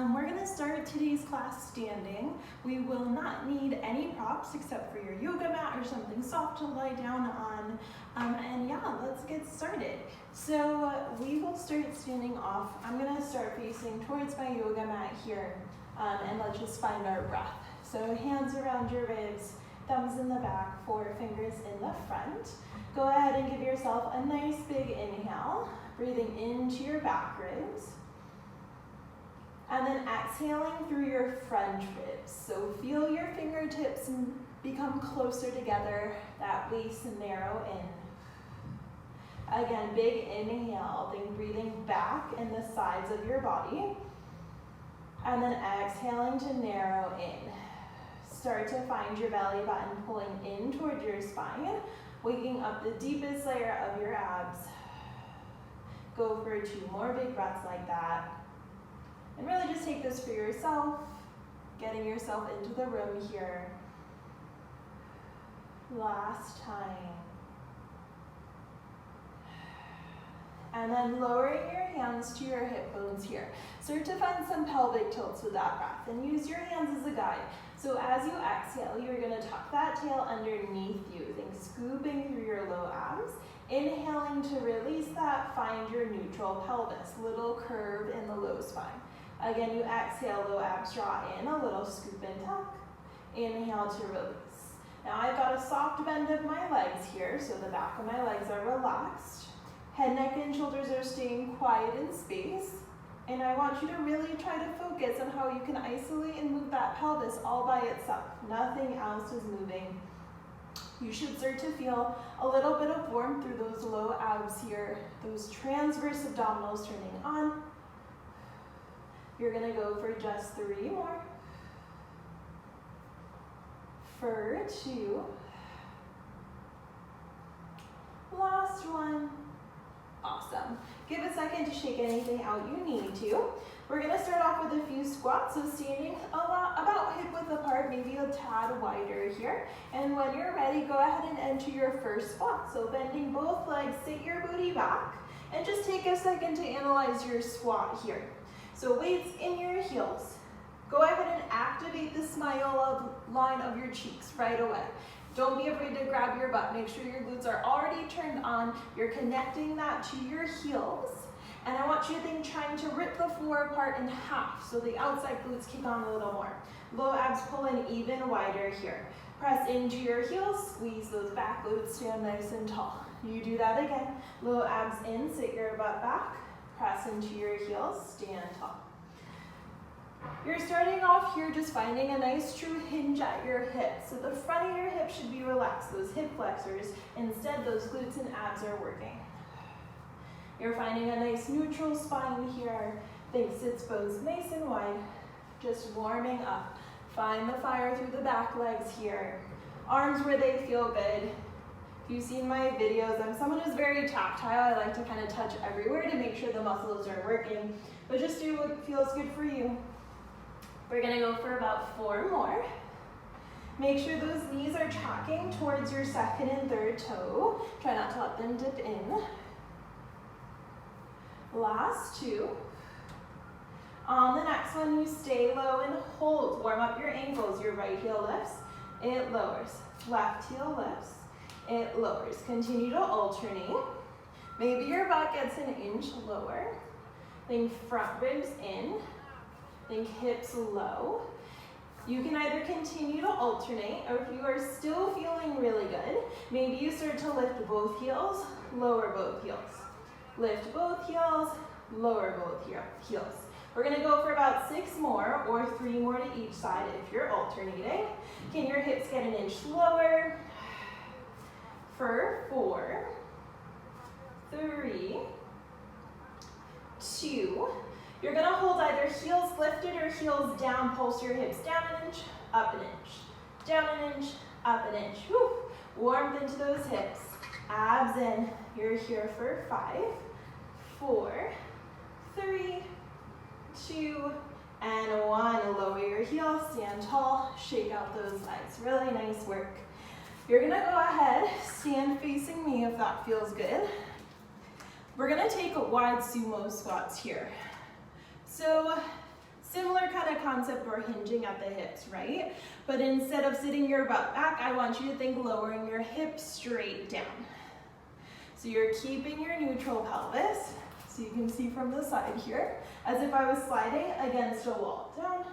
We're gonna start today's class standing. We will not need any props except for your yoga mat or something soft to lie down on. And yeah, let's get started. So we will start standing off. I'm gonna start facing towards my yoga mat here, and let's just find our breath. So hands around your ribs, thumbs in the back, 4 fingers in the front. Go ahead and give yourself a nice big inhale, breathing into your back ribs. And then exhaling through your front ribs. So feel your fingertips become closer together, that waist narrow in. Again, big inhale, then breathing back in the sides of your body. And then exhaling to narrow in. Start to find your belly button pulling in toward your spine, waking up the deepest layer of your abs. Go for 2 more big breaths like that. And really just take this for yourself, getting yourself into the room here. Last time. And then lowering your hands to your hip bones here. Start to find some pelvic tilts with that breath and use your hands as a guide. So as you exhale, you're gonna tuck that tail underneath you, then scooping through your low abs. Inhaling to release that, find your neutral pelvis, little curve in the low spine. Again, you exhale, low abs draw in, a little scoop and tuck. Inhale to release. Now I've got a soft bend of my legs here, so the back of my legs are relaxed. Head, neck, and shoulders are staying quiet in space. And I want you to really try to focus on how you can isolate and move that pelvis all by itself. Nothing else is moving. You should start to feel a little bit of warmth through those low abs here, those transverse abdominals turning on. You're gonna go for just 3 more. For 2. Last one. Awesome. Give a second to shake anything out you need to. We're gonna start off with a few squats, so standing about hip width apart, maybe a tad wider here. And when you're ready, go ahead and enter your first squat. So bending both legs, sit your booty back, and just take a second to analyze your squat here. So weights in your heels. Go ahead and activate the smile line of your cheeks right away. Don't be afraid to grab your butt. Make sure your glutes are already turned on. You're connecting that to your heels. And I want you to think trying to rip the floor apart in half so the outside glutes kick on a little more. Low abs pull in even wider here. Press into your heels, squeeze those back glutes, stand nice and tall. You do that again. Low abs in, sit your butt back. Press into your heels, stand tall. You're starting off here just finding a nice true hinge at your hips. So the front of your hip should be relaxed, those hip flexors. Instead, those glutes and abs are working. You're finding a nice neutral spine here. Think sits bones nice and wide. Just warming up. Find the fire through the back legs here. Arms where they feel good. If you've seen my videos, I'm someone who's very tactile. I like to kind of touch everywhere to make sure the muscles are working. But just do what feels good for you. We're gonna go for about 4 more. Make sure those knees are tracking towards your second and third toe. Try not to let them dip in. Last 2. On the next one, you stay low and hold. Warm up your ankles. Your right heel lifts, it lowers. Left heel lifts, it lowers. Continue to alternate. Maybe your butt gets an inch lower. Then front ribs in. Think hips low. You can either continue to alternate, or if you are still feeling really good, maybe you start to lift both heels, lower both heels. Lift both heels, lower both heels. We're gonna go for about 6 more, or 3 more to each side if you're alternating. Can your hips get an inch lower? For 4, 3, 2, you're gonna hold either heels lifted or heels down. Pulse your hips down an inch, up an inch. Down an inch, up an inch. Whew. Warmth into those hips. Abs in. You're here for 5, 4, 3, 2, and 1. Lower your heels, stand tall, shake out those legs. Really nice work. You're gonna go ahead, stand facing me if that feels good. We're gonna take a wide sumo squats here. So Similar kind of concept, we're hinging at the hips, right? But instead of sitting your butt back, I want you to think lowering your hips straight down. So you're keeping your neutral pelvis, so you can see from the side here, as if I was sliding against a wall. Down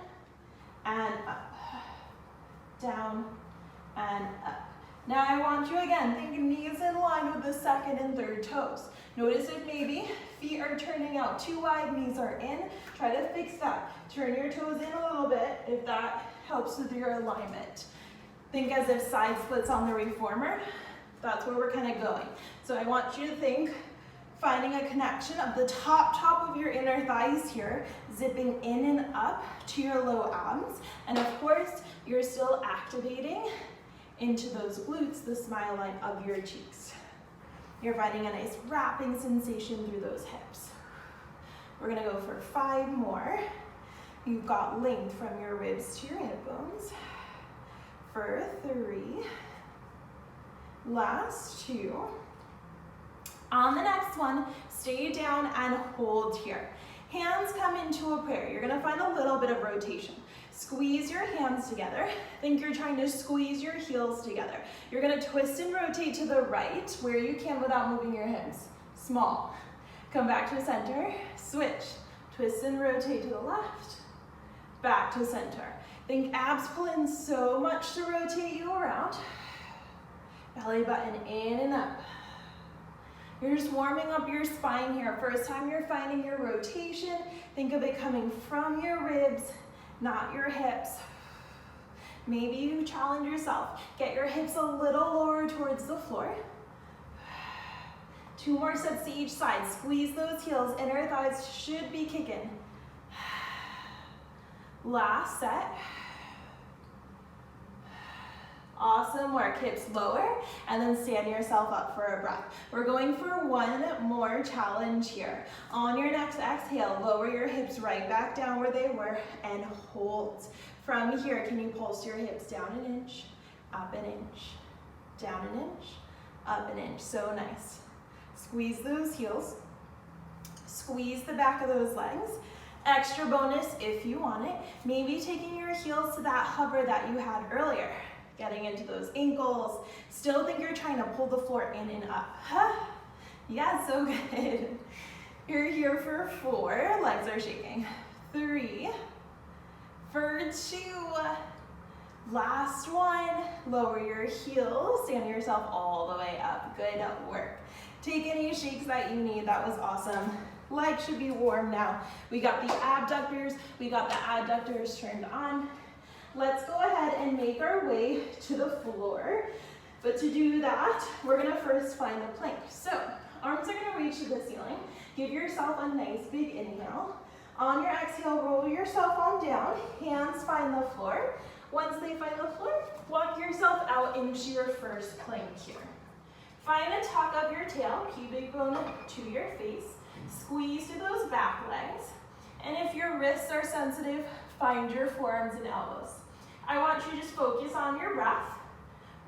and up, down and up. Now I want you again, think knees in line with the second and third toes. Notice if maybe feet are turning out too wide, knees are in. Try to fix that. Turn your toes in a little bit if that helps with your alignment. Think as if side splits on the reformer. That's where we're kind of going. So I want you to think finding a connection of the top of your inner thighs here, zipping in and up to your low abs. And of course, you're still activating into those glutes, the smile line of your cheeks. You're finding a nice wrapping sensation through those hips. We're gonna go for 5 more. You've got length from your ribs to your hip bones. For 3. Last 2. On the next one, stay down and hold here. Hands come into a prayer. You're gonna find a little bit of rotation. Squeeze your hands together. Think you're trying to squeeze your heels together. You're gonna twist and rotate to the right where you can without moving your hips. Small. Come back to center, switch. Twist and rotate to the left, back to center. Think abs pull in so much to rotate you around. Belly button in and up. You're just warming up your spine here. First time you're finding your rotation, think of it coming from your ribs, not your hips. Maybe you challenge yourself. Get your hips a little lower towards the floor. 2 more sets to each side. Squeeze those heels. Inner thighs should be kicking. Last set. Awesome work. Hips lower and then stand yourself up for a breath. We're going for 1 more challenge here. On your next exhale, lower your hips right back down where they were and hold. From here, can you pulse your hips down an inch, up an inch, down an inch, up an inch? So nice. Squeeze those heels. Squeeze the back of those legs. Extra bonus if you want it. Maybe taking your heels to that hover that you had earlier. Getting into those ankles. Still think you're trying to pull the floor in and up. Yeah, so good. You're here for 4. Legs are shaking. 3. For 2. Last 1. Lower your heels. Stand yourself all the way up. Good work. Take any shakes that you need. That was awesome. Legs should be warm now. We got the abductors. We got the adductors turned on. Let's go ahead and make our way to the floor. But to do that, we're gonna first find the plank. So, arms are gonna reach to the ceiling. Give yourself a nice big inhale. On your exhale, roll yourself on down. Hands find the floor. Once they find the floor, walk yourself out into your first plank here. Find a tuck of your tail, pubic bone to your face. Squeeze through those back legs. And if your wrists are sensitive, find your forearms and elbows. I want you to just focus on your breath.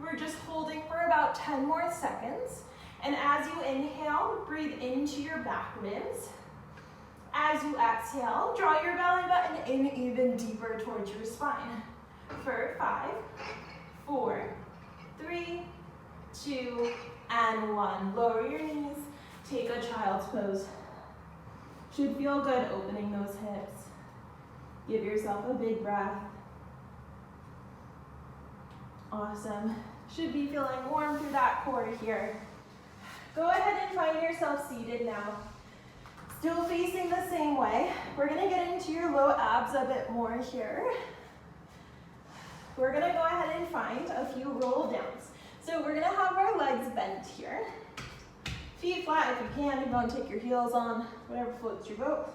We're just holding for about 10 more seconds. And as you inhale, breathe into your back ribs. As you exhale, draw your belly button in even deeper towards your spine. For 5, 4, 3, 2, and 1. Lower your knees, take a child's pose. Should feel good opening those hips. Give yourself a big breath. Awesome. Should be feeling warm through that core here. Go ahead and find yourself seated now. Still facing the same way. We're gonna get into your low abs a bit more here. We're gonna go ahead and find a few roll downs. So we're gonna have our legs bent here. Feet flat if you can. If you want to take your heels on, whatever floats your boat.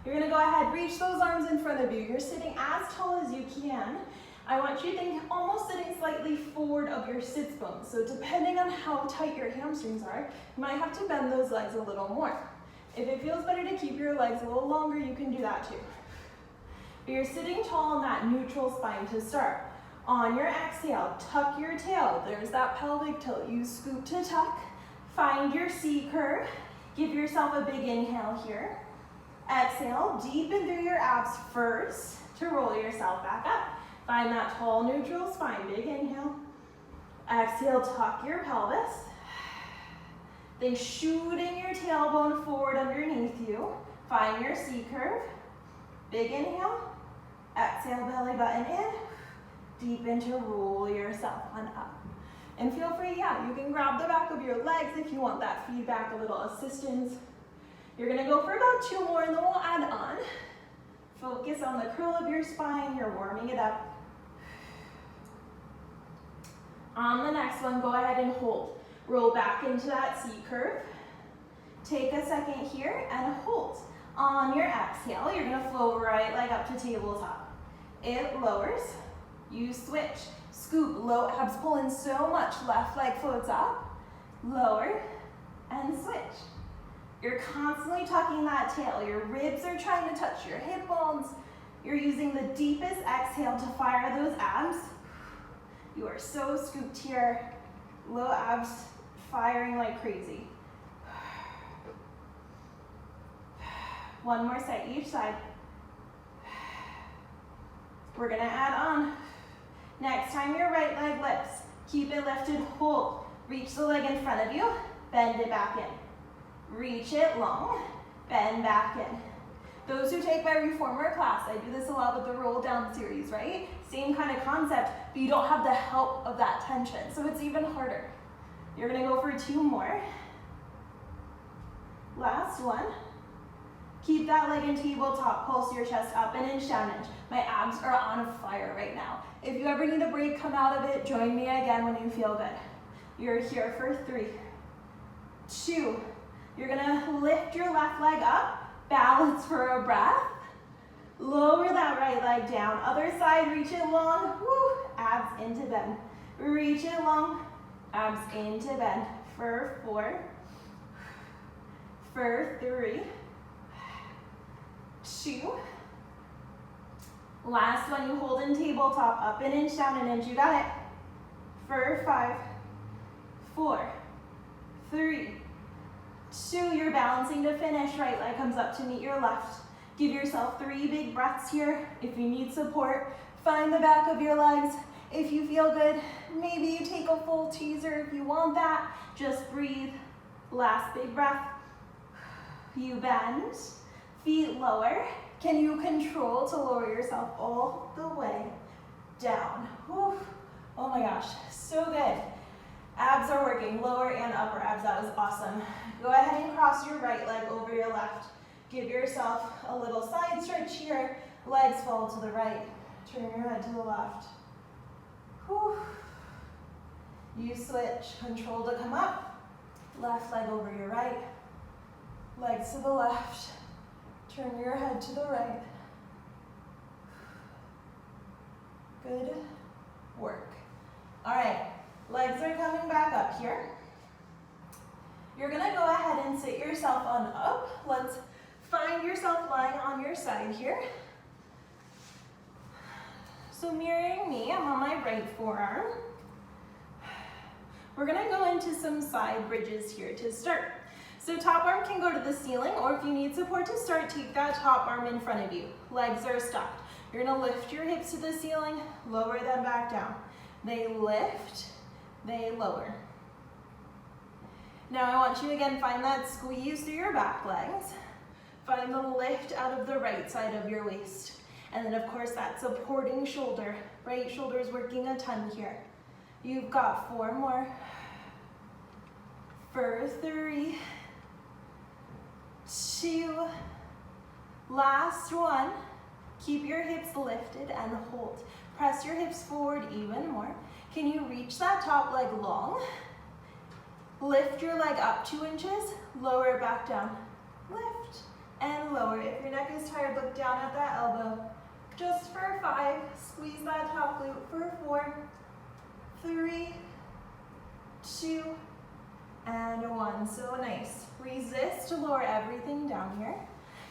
You're gonna go ahead, reach those arms in front of you. You're sitting as tall as you can. I want you to think almost sitting slightly forward of your sits bones. So depending on how tight your hamstrings are, you might have to bend those legs a little more. If it feels better to keep your legs a little longer, you can do that too. But you're sitting tall on that neutral spine to start. On your exhale, tuck your tail. There's that pelvic tilt. You scoop to tuck. Find your C curve. Give yourself a big inhale here. Exhale, deepen through your abs first to roll yourself back up. Find that tall neutral spine, big inhale. Exhale, tuck your pelvis. Then shooting your tailbone forward underneath you. Find your C curve. Big inhale. Exhale, belly button in. Deepen to roll yourself on up. And feel free, you can grab the back of your legs if you want that feedback, a little assistance. You're gonna go for about 2 more and then we'll add on. Focus on the curl of your spine, you're warming it up. On the next one, go ahead and hold. Roll back into that C curve. Take a second here and hold. On your exhale, you're gonna flow right leg up to tabletop. It lowers, you switch. Scoop, low abs pull in so much, left leg floats up, lower, and switch. You're constantly tucking that tail. Your ribs are trying to touch your hip bones. You're using the deepest exhale to fire those abs. You are so scooped here. Low abs firing like crazy. One more set each side. We're gonna add on. Next time your right leg lifts, keep it lifted, hold. Reach the leg in front of you, bend it back in. Reach it long, bend back in. Those who take my reformer class, I do this a lot with the roll down series, right? Same kind of concept, but you don't have the help of that tension, so it's even harder. You're gonna go for 2 more. Last one. Keep that leg in tabletop, pulse your chest up and inch down inch. My abs are on fire right now. If you ever need a break, come out of it. Join me again when you feel good. You're here for 3, 2. You're gonna lift your left leg up, balance for a breath. Lower that right leg down. Other side, reach it long. Woo, abs into bend. Reach it long, abs into bend. For 4, for 3, 2. Last one, you hold in tabletop, up an inch, down an inch, you got it. For 5, 4, 3, 2, you're balancing to finish, right leg comes up to meet your left. Give yourself 3 big breaths here. If you need support, find the back of your legs. If you feel good, maybe you take a full teaser if you want that. Just breathe. Last big breath. You bend, feet lower. Can you control to lower yourself all the way down? Whew. Oh my gosh, so good. Abs are working, lower and upper abs, that was awesome. Go ahead and cross your right leg over your left. Give yourself a little side stretch here. Legs fall to the right. Turn your head to the left. Whew. You switch, control to come up. Left leg over your right. Legs to the left. Turn your head to the right. Good work. All right, legs are coming back up here. You're gonna go ahead and sit yourself on up. Let's find yourself lying on your side here. So mirroring me, I'm on my right forearm. We're gonna go into some side bridges here to start. So top arm can go to the ceiling, or if you need support to start, take that top arm in front of you. Legs are stopped. You're gonna lift your hips to the ceiling, lower them back down. They lift, they lower. Now I want you to again find that squeeze through your back legs. Find the lift out of the right side of your waist. And then of course that supporting shoulder. Right shoulder is working a ton here. You've got 4 more. For 3, 2, last one. Keep your hips lifted and hold. Press your hips forward even more. Can you reach that top leg long? Lift your leg up 2 inches, lower it back down. Lift and lower. If your neck is tired, look down at that elbow. Just for 5, squeeze that top glute. For 4, 3, 2, and 1. So nice. Resist to lower everything down here.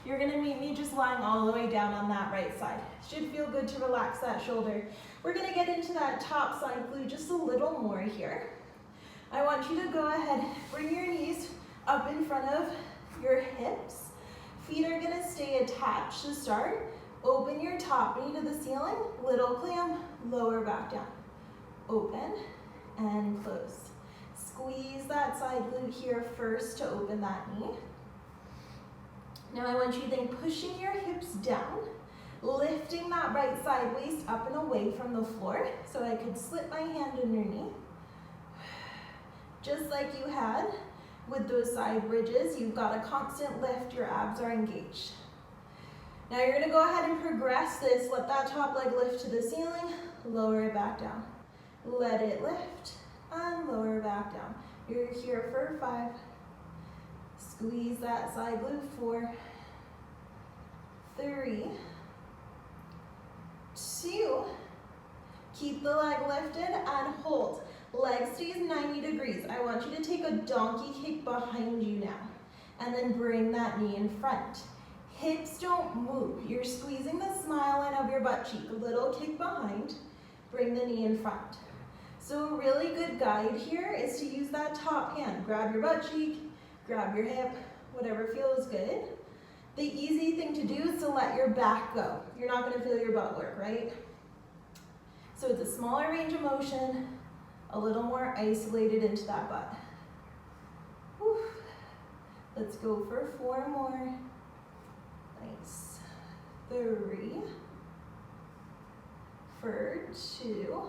You're gonna meet me just lying all the way down on that right side. Should feel good to relax that shoulder. We're gonna get into that top side glute just a little more here. I want you to go ahead, bring your knees up in front of your hips. Feet are gonna stay attached to start. Open your top knee to the ceiling, little clam, lower back down. Open and close. Squeeze that side glute here first to open that knee. Now I want you to think pushing your hips down, lifting that right side waist up and away from the floor, so I could slip my hand underneath. Just like you had with those side bridges, you've got a constant lift, your abs are engaged. Now you're gonna go ahead and progress this. Let that top leg lift to the ceiling, lower it back down. Let it lift and lower back down. You're here for 5. Squeeze that side glute, 4, 3, 2. Keep the leg lifted and hold. Leg stays 90 degrees. I want you to take a donkey kick behind you now, and then bring that knee in front. Hips don't move. You're squeezing the smile line of your butt cheek. A little kick behind, bring the knee in front. So a really good guide here is to use that top hand. Grab your butt cheek, grab your hip, whatever feels good. The easy thing to do is to let your back go. You're not gonna feel your butt work, right? So it's a smaller range of motion, a little more isolated into that butt. Whew. Let's go for 4 more. Nice. 3, for 2.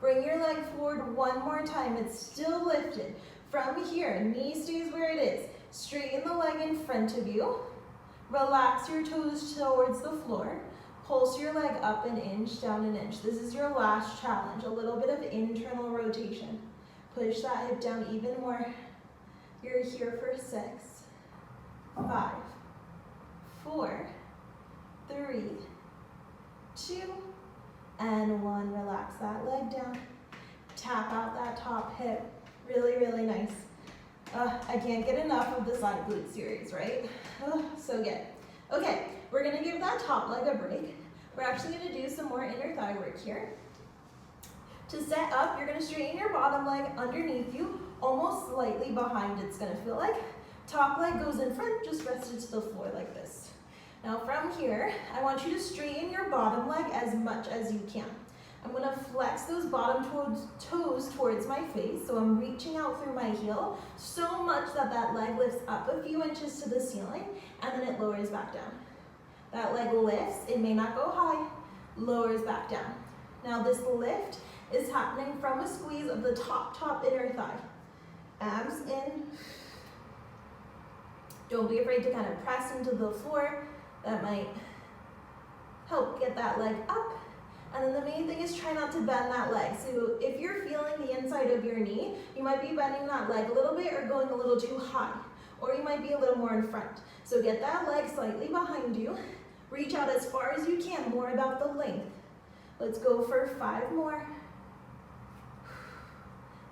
Bring your leg forward one more time. It's still lifted. From here, knee stays where it is. Straighten the leg in front of you. Relax your toes towards the floor. Pulse your leg up an inch, down an inch. This is your last challenge. A little bit of internal rotation. Push that hip down even more. You're here for 6, 5, 4, 3, 2, and 1. Relax that leg down. Tap out that top hip. Really, really nice. I can't get enough of the side glute series, right? So good. Okay, we're gonna give that top leg a break. We're actually gonna do some more inner thigh work here. To set up, you're gonna straighten your bottom leg underneath you, almost slightly behind, it's gonna feel like. Top leg goes in front, just rest it to the floor like this. Now from here, I want you to straighten your bottom leg as much as you can. I'm gonna flex those bottom toes towards my face, so I'm reaching out through my heel so much that that leg lifts up a few inches to the ceiling, and then it lowers back down. That leg lifts, it may not go high, lowers back down. Now this lift is happening from a squeeze of the top inner thigh. Abs in. Don't be afraid to kind of press into the floor. That might help get that leg up. And then the main thing is try not to bend that leg. So if you're feeling the inside of your knee, you might be bending that leg a little bit or going a little too high, or you might be a little more in front. So get that leg slightly behind you. Reach out as far as you can, more about the length. Let's go for 5 more.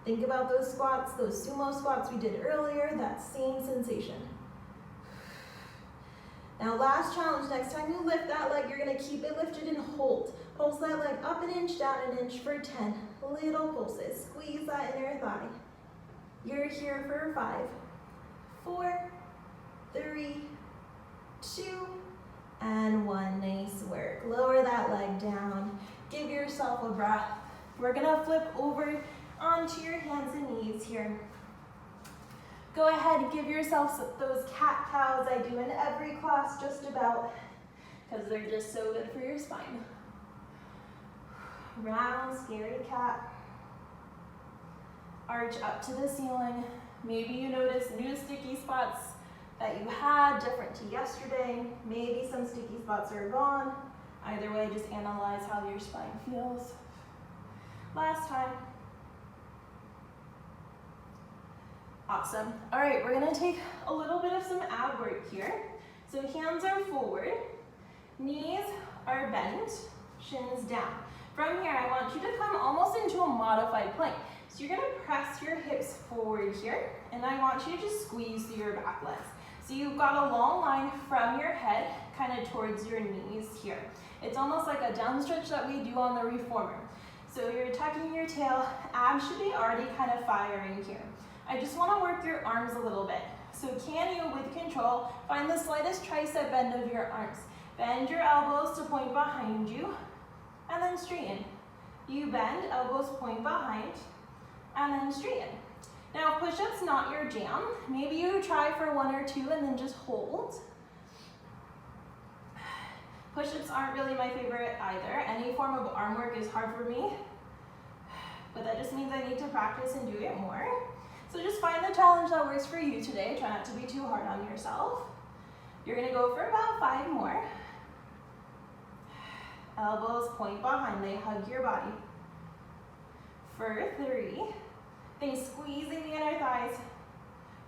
Think about those squats, those sumo squats we did earlier, that same sensation. Now last challenge, next time you lift that leg, you're gonna keep it lifted and hold. Pulse that leg up an inch, down an inch for 10. Little pulses, squeeze that inner thigh. You're here for 5, 4, 3, 2, and 1. Nice work. Lower that leg down. Give yourself a breath. We're gonna flip over onto your hands and knees here. Go ahead and give yourself those cat cows I do in every class just about, because they're just so good for your spine. Round, scary cat. Arch up to the ceiling. Maybe you notice new sticky spots that you had, different to yesterday. Maybe some sticky spots are gone. Either way, just analyze how your spine feels. Last time. Awesome. All right, we're gonna take a little bit of some ab work here. So hands are forward, knees are bent, shins down. From here, I want you to come almost into a modified plank. So you're gonna press your hips forward here, and I want you to just squeeze through your back legs. So you've got a long line from your head, kind of towards your knees here. It's almost like a down stretch that we do on the reformer. So you're tucking your tail, abs should be already kind of firing here. I just want to work your arms a little bit. So can you, with control, find the slightest tricep bend of your arms. Bend your elbows to point behind you, and then straighten. You bend, elbows point behind, and then straighten. Now push-ups not your jam. Maybe you try for 1 or 2 and then just hold. Push-ups aren't really my favorite either. Any form of arm work is hard for me, but that just means I need to practice and do it more. So just find the challenge that works for you today. Try not to be too hard on yourself. You're gonna go for about 5 more. Elbows point behind, they hug your body. For 3, then squeezing the inner thighs.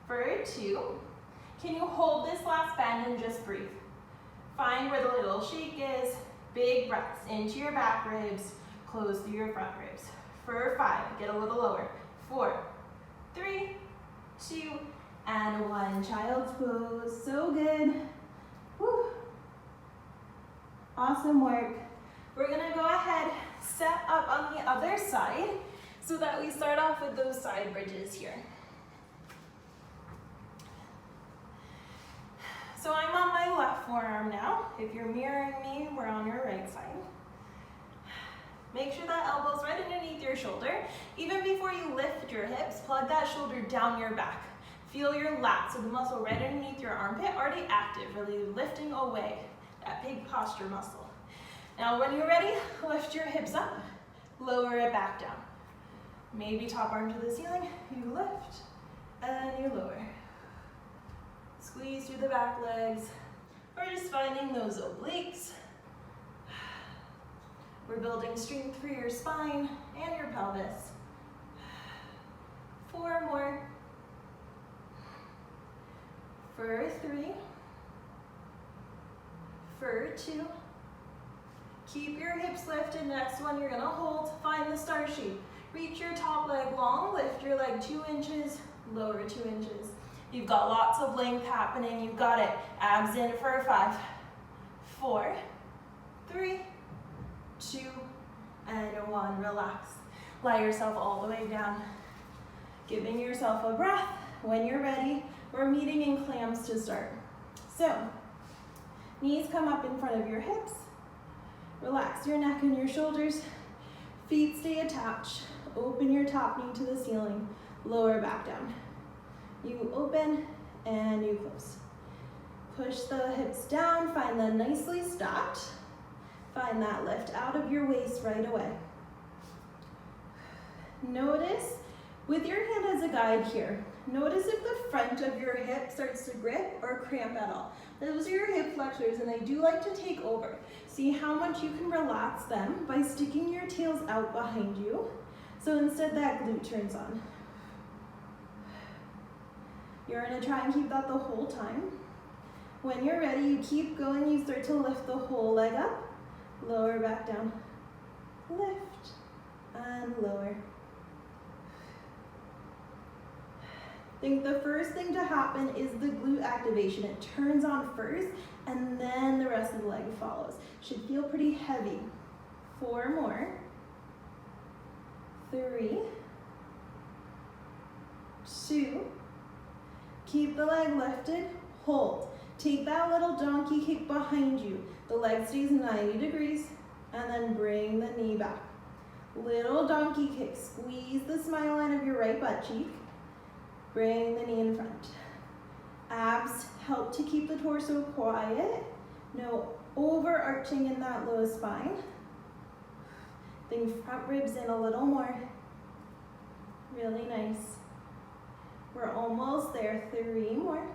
For 2, can you hold this last bend and just breathe? Find where the little shake is. Big breaths into your back ribs, close through your front ribs. For 5, get a little lower. 4, 3, 2, and 1. Child's pose, so good. Woo. Awesome work. We're gonna go ahead, set up on the other side so that we start off with those side bridges here. So I'm on my left forearm now. If you're mirroring me, we're on your right side. Make sure that elbow's right underneath your shoulder. Even before you lift your hips, plug that shoulder down your back. Feel your lat, so the muscle right underneath your armpit already active, really lifting away that big posture muscle. Now when you're ready, lift your hips up, lower it back down. Maybe top arm to the ceiling, you lift, and you lower. Squeeze through the back legs. We're just finding those obliques. We're building strength for your spine and your pelvis. 4 more. For 3. For 2. Keep your hips lifted. Next one, you're gonna hold. Find the star shape. Reach your top leg long. Lift your leg 2 inches. Lower 2 inches. You've got lots of length happening. You've got it. Abs in for 5, 4, 3, 2, and 1. Relax. Lie yourself all the way down. Giving yourself a breath. When you're ready, we're meeting in clams to start. So, knees come up in front of your hips. Relax your neck and your shoulders. Feet stay attached. Open your top knee to the ceiling. Lower back down. You open and you close. Push the hips down. Find them nicely stacked. Find that lift out of your waist right away. Notice, with your hand as a guide here, notice if the front of your hip starts to grip or cramp at all. Those are your hip flexors and they do like to take over. See how much you can relax them by sticking your tails out behind you. So instead that glute turns on. You're gonna try and keep that the whole time. When you're ready, you keep going, you start to lift the whole leg up. Lower back down, lift, and lower. I think the first thing to happen is the glute activation. It turns on first, and then the rest of the leg follows. Should feel pretty heavy. 4 more. 3, 2, keep the leg lifted, hold. Take that little donkey kick behind you. The leg stays 90 degrees, and then bring the knee back. Little donkey kick, squeeze the smile line of your right butt cheek. Bring the knee in front. Abs help to keep the torso quiet. No overarching in that low spine. Bring front ribs in a little more. Really nice. We're almost there. 3 more.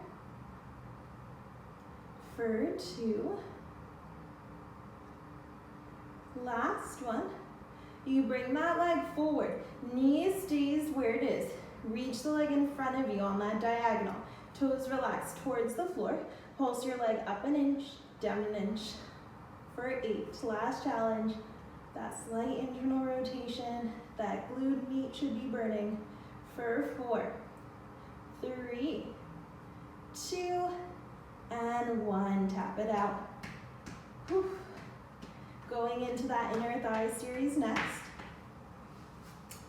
For 2. Last one. You bring that leg forward. Knee stays where it is. Reach the leg in front of you on that diagonal. Toes relax towards the floor. Pulse your leg up an inch, down an inch. For 8, last challenge. That slight internal rotation, that glute meat should be burning. For 4, 3, 2, and 1. Tap it out. Whew. Going into that inner thigh series next.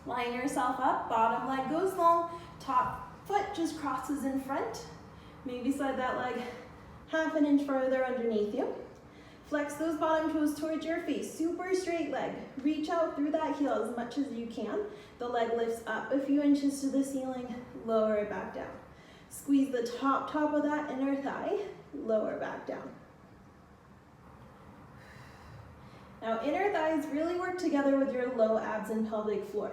Line yourself up, bottom leg goes long, top foot just crosses in front. Maybe slide that leg half an inch further underneath you. Flex those bottom toes towards your face. Super straight leg. Reach out through that heel as much as you can. The leg lifts up a few inches to the ceiling. Lower it back down. Squeeze the top of that inner thigh. Lower back down. Now inner thighs really work together with your low abs and pelvic floor.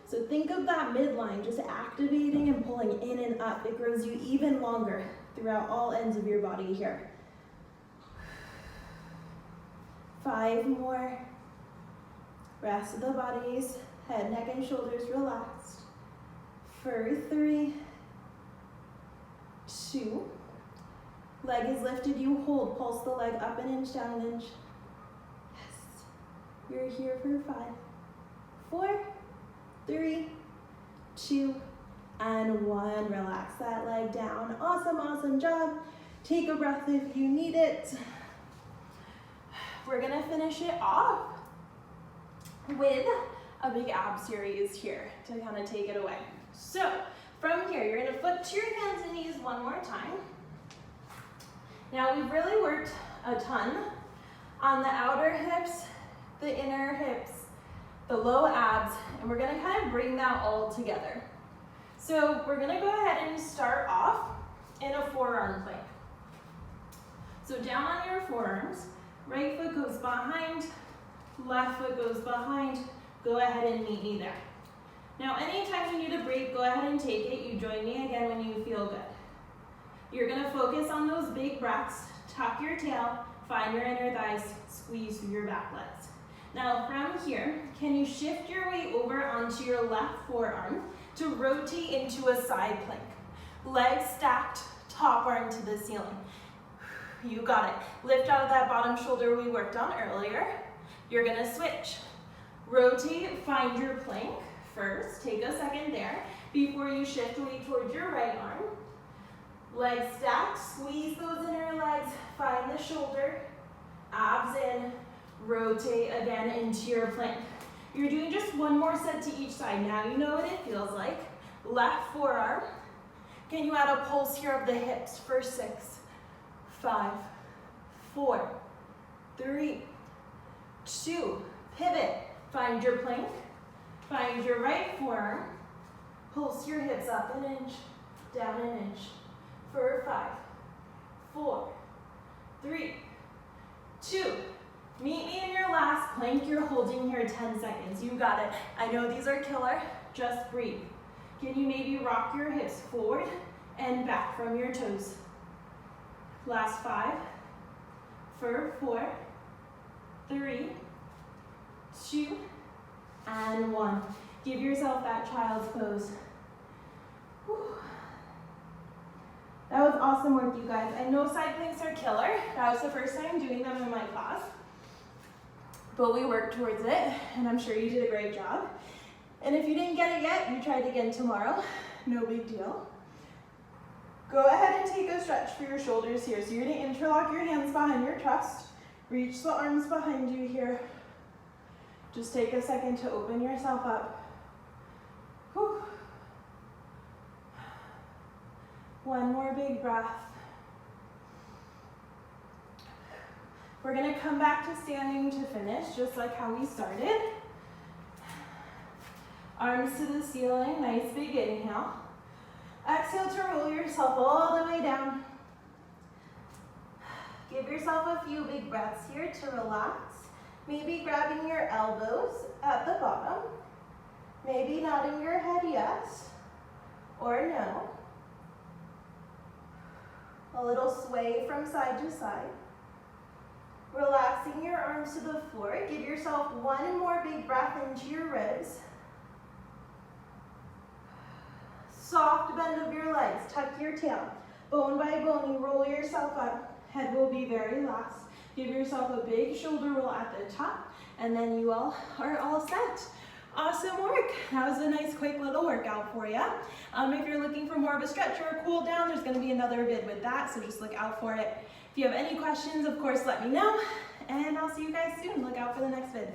So think of that midline just activating and pulling in and up. It grows you even longer throughout all ends of your body here. 5 more. Rest of the body's head, neck, and shoulders relaxed. For 3, 2. Leg is lifted, you hold. Pulse the leg up an inch, down an inch. Yes. You're here for 5, 4, 3, 2, and 1. Relax that leg down. Awesome, awesome job. Take a breath if you need it. We're gonna finish it off with a big ab series here to kind of take it away. So from here, you're gonna foot to your hands and knees one more time. Now we've really worked a ton on the outer hips, the inner hips, the low abs, and we're gonna kind of bring that all together. So we're gonna go ahead and start off in a forearm plank. So down on your forearms, right foot goes behind, left foot goes behind. Go ahead and meet me there. Now anytime you need a break, go ahead and take it. You join me again when you feel good. You're gonna focus on those big breaths, tuck your tail, find your inner thighs, squeeze through your back legs. Now from here, can you shift your weight over onto your left forearm to rotate into a side plank? Legs stacked, top arm to the ceiling. You got it. Lift out of that bottom shoulder we worked on earlier. You're gonna switch. Rotate, find your plank first. Take a second there before you shift weight towards your right arm. Legs stacked, squeeze those inner legs, find the shoulder, abs in, rotate again into your plank. You're doing just one more set to each side. Now you know what it feels like. Left forearm. Can you add a pulse here of the hips for 6, 5, 4, 3, 2, pivot. Find your plank, find your right forearm, pulse your hips up an inch, down an inch. For 5, 4, 3, 2. Meet me in your last plank. You're holding here 10 seconds. You got it. I know these are killer. Just breathe. Can you maybe rock your hips forward and back from your toes? Last 5, for 4, 3, 2, and 1. Give yourself that child's pose. Whew. That was awesome work, you guys. I know side planks are killer. That was the first time doing them in my class. But we worked towards it, and I'm sure you did a great job. And if you didn't get it yet, you try it again tomorrow. No big deal. Go ahead and take a stretch for your shoulders here. So you're gonna interlock your hands behind your chest. Reach the arms behind you here. Just take a second to open yourself up. Whew. One more big breath. We're gonna come back to standing to finish, just like how we started. Arms to the ceiling, nice big inhale. Exhale to roll yourself all the way down. Give yourself a few big breaths here to relax. Maybe grabbing your elbows at the bottom. Maybe nodding your head yes or no. A little sway from side to side. Relaxing your arms to the floor. Give yourself one more big breath into your ribs. Soft bend of your legs. Tuck your tail. Bone by bone, you roll yourself up. Head will be very last. Give yourself a big shoulder roll at the top, and then you all are all set. Awesome work. That was a nice quick little workout for you. If you're looking for more of a stretch or a cool down, there's gonna be another vid with that, so just look out for it. If you have any questions, of course, let me know, and I'll see you guys soon. Look out for the next vid.